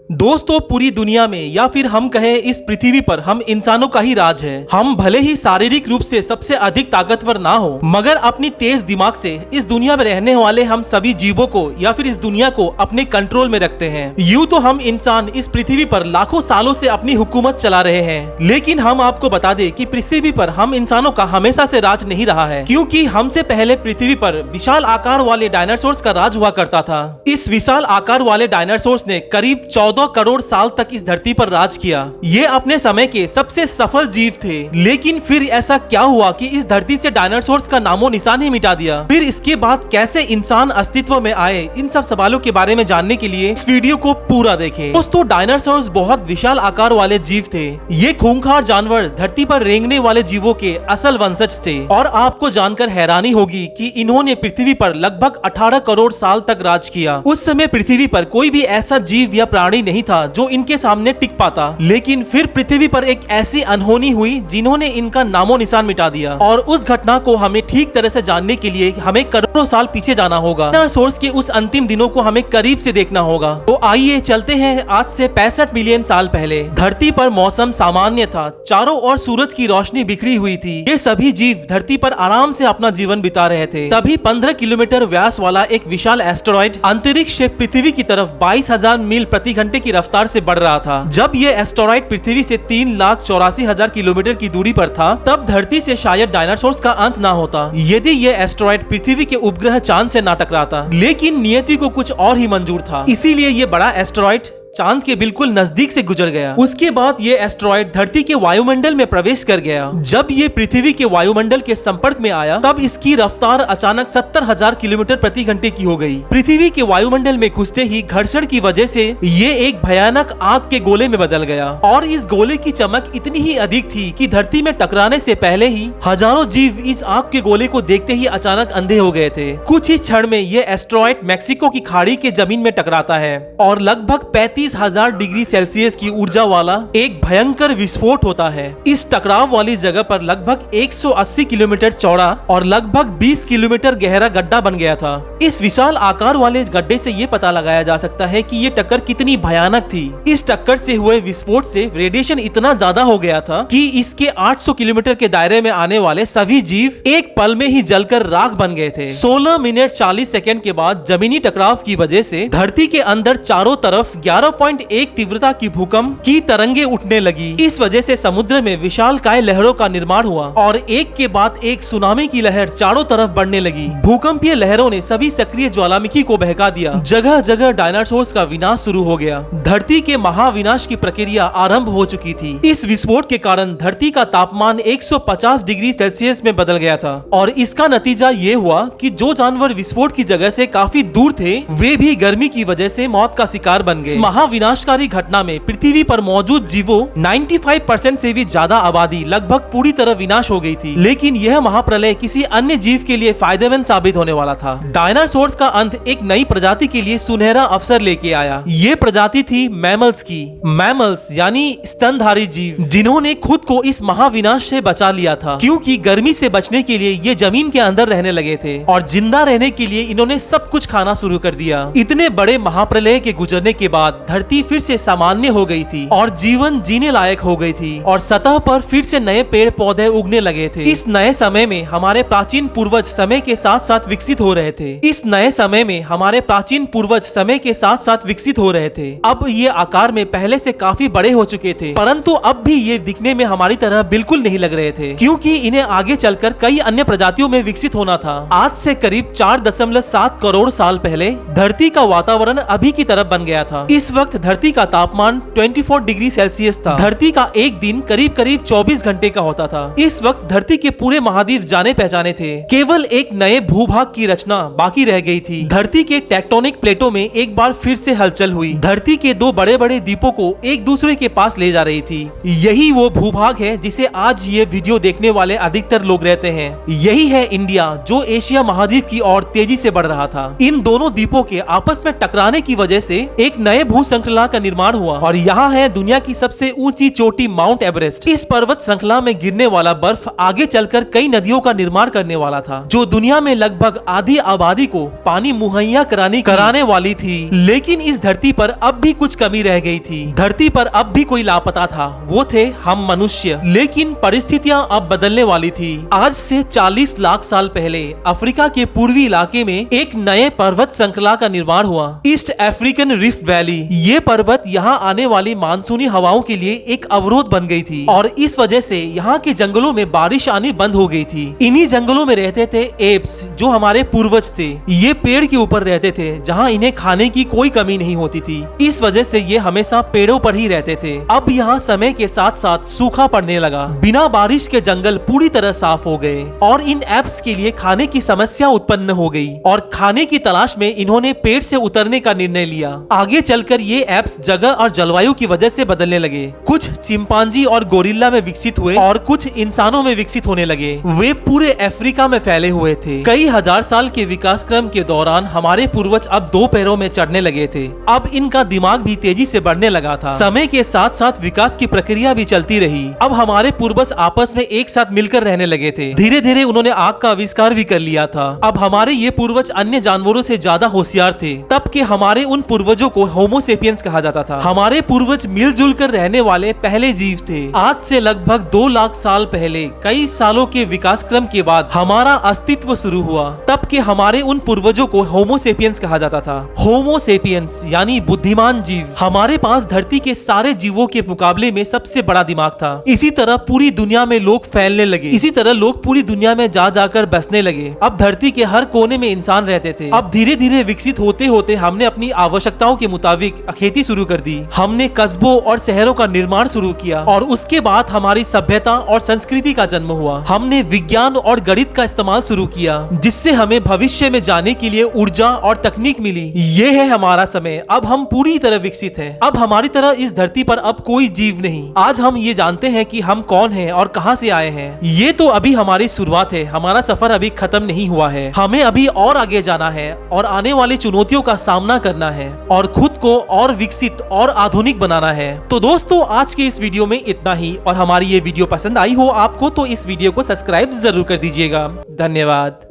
दोस्तों, पूरी दुनिया में या फिर हम कहें इस पृथ्वी पर हम इंसानों का ही राज है। हम भले ही शारीरिक रूप से सबसे अधिक ताकतवर ना हो, मगर अपनी तेज दिमाग से इस दुनिया में रहने वाले हम सभी जीवों को या फिर इस दुनिया को अपने कंट्रोल में रखते हैं। यूं तो हम इंसान इस पृथ्वी पर लाखों सालों से अपनी हुकूमत चला रहे हैं, लेकिन हम आपको बता दें कि पृथ्वी पर हम इंसानों का हमेशा से राज नहीं रहा है, क्योंकि हमसे पहले पृथ्वी पर विशाल आकार वाले डायनासोर्स का राज हुआ करता था। इस विशाल आकार वाले डायनासोर्स ने करीब 14 करोड़ साल तक इस धरती पर राज किया। ये अपने समय के सबसे सफल जीव थे, लेकिन फिर ऐसा क्या हुआ कि इस धरती से डायनासोर्स का नामो निशान ही मिटा दिया। फिर इसके बाद कैसे इंसान अस्तित्व में आए, इन सब सवालों के बारे में जानने के लिए इस वीडियो को पूरा देखें। दोस्तों, डायनासोर्स बहुत विशाल आकार वाले जीव थे। ये खूंखार जानवर धरती पर रेंगने वाले जीवों के असल वंशज थे, और आपको जानकर हैरानी होगी कि इन्होंने पृथ्वी पर लगभग 18 करोड़ साल तक राज किया। उस समय पृथ्वी पर कोई भी ऐसा जीव या प्राणी नहीं था जो इनके सामने टिक पाता, लेकिन फिर पृथ्वी पर एक ऐसी अनहोनी हुई जिन्होंने इनका नामो निशान मिटा दिया। और उस घटना को हमें ठीक तरह से जानने के लिए हमें करोड़ों साल पीछे जाना होगा। डायनासोर्स के उस अंतिम दिनों को हमें करीब से देखना होगा। तो आइए चलते हैं आज से 65 मिलियन साल पहले। धरती पर मौसम सामान्य था, चारों ओर सूरज की रोशनी बिखरी हुई थी। ये सभी जीव धरती पर आराम से अपना जीवन बिता रहे थे। तभी 15 किलोमीटर व्यास वाला एक विशाल एस्टेरॉयड अंतरिक्ष से पृथ्वी की तरफ 22,000 मील प्रति घंटे की रफ्तार से बढ़ रहा था। जब ये एस्टेरॉयड पृथ्वी से 3,84,000 किलोमीटर की दूरी पर था, तब धरती से शायद डायनासोर्स का अंत ना होता, यदि ये एस्टेरॉयड पृथ्वी के उपग्रह चांद से ना टकराता। लेकिन नियति को कुछ और ही मंजूर था, इसीलिए ये बड़ा एस्टेरॉयड चांद के बिल्कुल नजदीक से गुजर गया। उसके बाद ये एस्टेरॉयड धरती के वायुमंडल में प्रवेश कर गया। जब ये पृथ्वी के वायुमंडल के संपर्क में आया, तब इसकी रफ्तार अचानक 70,000 किलोमीटर प्रति घंटे की हो गई। पृथ्वी के वायुमंडल में घुसते ही घर्षण की वजह से ये एक भयानक आग के गोले में बदल गया, और इस गोले की चमक इतनी ही अधिक थी कि धरती में टकराने से पहले ही हजारों जीव इस आग के गोले को देखते ही अचानक अंधे हो गए थे। कुछ ही क्षण में ये एस्टेरॉयड मैक्सिको की खाड़ी के जमीन में टकराता है, और लगभग 35,000 डिग्री सेल्सियस की ऊर्जा वाला एक भयंकर विस्फोट होता है। इस टकराव वाली जगह पर लगभग 180 किलोमीटर चौड़ा और लगभग 20 किलोमीटर गहरा गड्ढा बन गया था। इस विशाल आकार वाले गड्ढे से ये पता लगाया जा सकता है कि ये टक्कर कितनी भयानक थी। इस टक्कर से हुए विस्फोट से रेडिएशन इतना ज्यादा हो गया था कि इसके 800 किलोमीटर के दायरे में आने वाले सभी जीव एक पल में ही जलकर राख बन गए थे। 16 मिनट 40 सेकंड के बाद जमीनी टकराव की वजह से धरती के अंदर चारों तरफ 11.1 तीव्रता की भूकंप की तरंगे उठने लगी। इस वजह से समुद्र में विशालकाय लहरों का निर्माण हुआ, और एक के बाद एक सुनामी की लहर चारों तरफ बढ़ने लगी। भूकंपीय लहरों ने सभी सक्रिय ज्वालामुखी को बहका दिया। जगह जगह डायनासोर्स का विनाश शुरू हो गया। धरती के महाविनाश की प्रक्रिया आरंभ हो चुकी थी। इस विस्फोट के कारण धरती का तापमान 150 डिग्री सेल्सियस में बदल गया था, और इसका नतीजा ये हुआ कि जो जानवर विस्फोट की जगह से काफी दूर थे, वे भी गर्मी की वजह से मौत का शिकार बन गए। महाविनाशकारी घटना में पृथ्वी पर मौजूद जीवों 95% से भी ज्यादा आबादी लगभग पूरी तरह विनाश हो गई थी। लेकिन यह महाप्रलय किसी अन्य जीव के लिए फायदेमंद साबित होने वाला था। डायनासोर्स का अंत एक नई प्रजाति के लिए सुनहरा अवसर लेके आया। ये प्रजाति थी मैमल्स की। मैमल्स यानी स्तनधारी जीव, जिन्होंने खुद को इस महाविनाश से बचा लिया था, क्योंकि गर्मी से बचने के लिए ये जमीन के अंदर रहने लगे थे, और जिंदा रहने के लिए इन्होंने सब कुछ खाना शुरू कर दिया। इतने बड़े महाप्रलय के गुजरने के बाद धरती फिर से सामान्य हो गई थी, और जीवन जीने लायक हो गई थी, और सतह पर फिर से नए पेड़ पौधे उगने लगे थे। इस नए समय में हमारे प्राचीन पूर्वज समय के साथ साथ विकसित हो रहे थे। इस नए समय में हमारे प्राचीन पूर्वज समय के साथ साथ विकसित हो रहे थे। अब ये आकार में पहले से काफी बड़े हो चुके थे, परंतु अब भी ये दिखने में हमारी तरह बिल्कुल नहीं लग रहे थे, क्योंकि इन्हें आगे चलकर कई अन्य प्रजातियों में विकसित होना था। आज से करीब 4.7 करोड़ साल पहले धरती का वातावरण अभी की तरह बन गया था। इस वक्त धरती का तापमान 24 डिग्री सेल्सियस था। धरती का एक दिन करीब 24 घंटे का होता था। इस वक्त धरती के पूरे महाद्वीप जाने पहचाने थे। केवल एक नए भूभाग की रचना बाकी रह गई थी। धरती के टेक्टोनिक प्लेटों में एक बार फिर से हलचल हुई। धरती के दो बड़े बड़े द्वीपों को एक दूसरे के पास ले जा रही थी। यही वो भूभाग है जिसे आज ये वीडियो देखने वाले अधिकतर लोग रहते हैं। यही है इंडिया, जो एशिया महाद्वीप की ओर तेजी से बढ़ रहा था। इन दोनों द्वीपों के आपस में टकराने की वजह से एक नए भू श्रृंखला का निर्माण हुआ और यहाँ है दुनिया की सबसे ऊंची चोटी माउंट एवरेस्ट। इस पर्वत श्रृंखला में गिरने वाला बर्फ आगे चलकर कई नदियों का निर्माण करने वाला था, जो दुनिया में लगभग आधी आबादी को पानी मुहैया कराने वाली थी। लेकिन इस धरती पर अब भी कुछ कमी रह गई थी। धरती पर अब भी कोई लापता था, वो थे हम मनुष्य। लेकिन परिस्थितियां अब बदलने वाली थी। आज से 40 लाख साल पहले अफ्रीका के पूर्वी इलाके में एक नए पर्वत श्रृंखला का निर्माण हुआ, ईस्ट अफ्रीकन रिफ्ट वैली। ये पर्वत यहाँ आने वाली मानसूनी हवाओं के लिए एक अवरोध बन गई थी और इस वजह से यहाँ के जंगलों में बारिश आनी बंद हो गई थी। इन्हीं जंगलों में रहते थे एप्स, जो हमारे पूर्वज थे। ये पेड़ के ऊपर रहते थे जहाँ इन्हें खाने की कोई कमी नहीं होती थी। इस वजह से ये हमेशा पेड़ों पर ही रहते थे। अब यहाँ समय के साथ साथ सूखा पड़ने लगा। बिना बारिश के जंगल पूरी तरह साफ हो गए और इन एप्स के लिए खाने की समस्या उत्पन्न हो गई और खाने की तलाश में इन्होंने पेड़ से उतरने का निर्णय लिया। आगे चलकर ये एप्स जगह और जलवायु की वजह से बदलने लगे। कुछ चिंपांजी और गोरिल्ला में विकसित हुए और कुछ इंसानों में विकसित होने लगे। वे पूरे अफ्रीका में फैले हुए थे। कई हजार साल के विकास क्रम के दौरान हमारे पूर्वज अब 2 पैरों में चढ़ने लगे थे। अब इनका दिमाग भी तेजी से बढ़ने लगा था। समय के साथ साथ विकास की प्रक्रिया भी चलती रही। अब हमारे पूर्वज आपस में एक साथ मिलकर रहने लगे थे। धीरे धीरे उन्होंने आग का आविष्कार भी कर लिया था। अब हमारे ये पूर्वज अन्य जानवरों से ज्यादा होशियार थे। तब के हमारे उन पूर्वजों को होमो सेपियंस कहा जाता था। हमारे पूर्वज मिलजुल कर रहने वाले पहले जीव थे। आज से लगभग 2 लाख साल पहले कई सालों के विकास क्रम के बाद हमारा अस्तित्व शुरू हुआ। तब के हमारे उन पूर्वजों को होमो सेपियंस कहा जाता था। होमो सेपियंस यानी बुद्धिमान जीव। हमारे पास धरती के सारे जीवों के मुकाबले में सबसे बड़ा दिमाग था। इसी तरह पूरी दुनिया में लोग फैलने लगे। इसी तरह लोग पूरी दुनिया में जा जाकर बसने लगे। अब धरती के हर कोने में इंसान रहते थे। अब धीरे धीरे विकसित होते होते हमने अपनी आवश्यकताओं के मुताबिक खेती शुरू कर दी। हमने कस्बों और शहरों का निर्माण शुरू किया और उसके बाद हमारी सभ्यता और संस्कृति का जन्म हुआ। हमने विज्ञान और गणित का इस्तेमाल शुरू किया, जिससे हमें भविष्य में जाने के लिए ऊर्जा और तकनीक मिली। ये है हमारा समय। अब हम पूरी तरह विकसित हैं। अब हमारी तरह इस धरती पर अब कोई जीव नहीं। आज हम ये जानते हैं कि हम कौन हैं और कहां से आए हैं। ये तो अभी हमारी शुरुआत है। हमारा सफर अभी खत्म नहीं हुआ है। हमें अभी और आगे जाना है और आने वाली चुनौतियों का सामना करना है और खुद को और विकसित और आधुनिक बनाना है। तो दोस्तों, आज के इस वीडियो में इतना ही। और हमारी ये वीडियो पसंद आई हो आपको तो इस वीडियो को सब्सक्राइब जरूर कर दीजिएगा। धन्यवाद।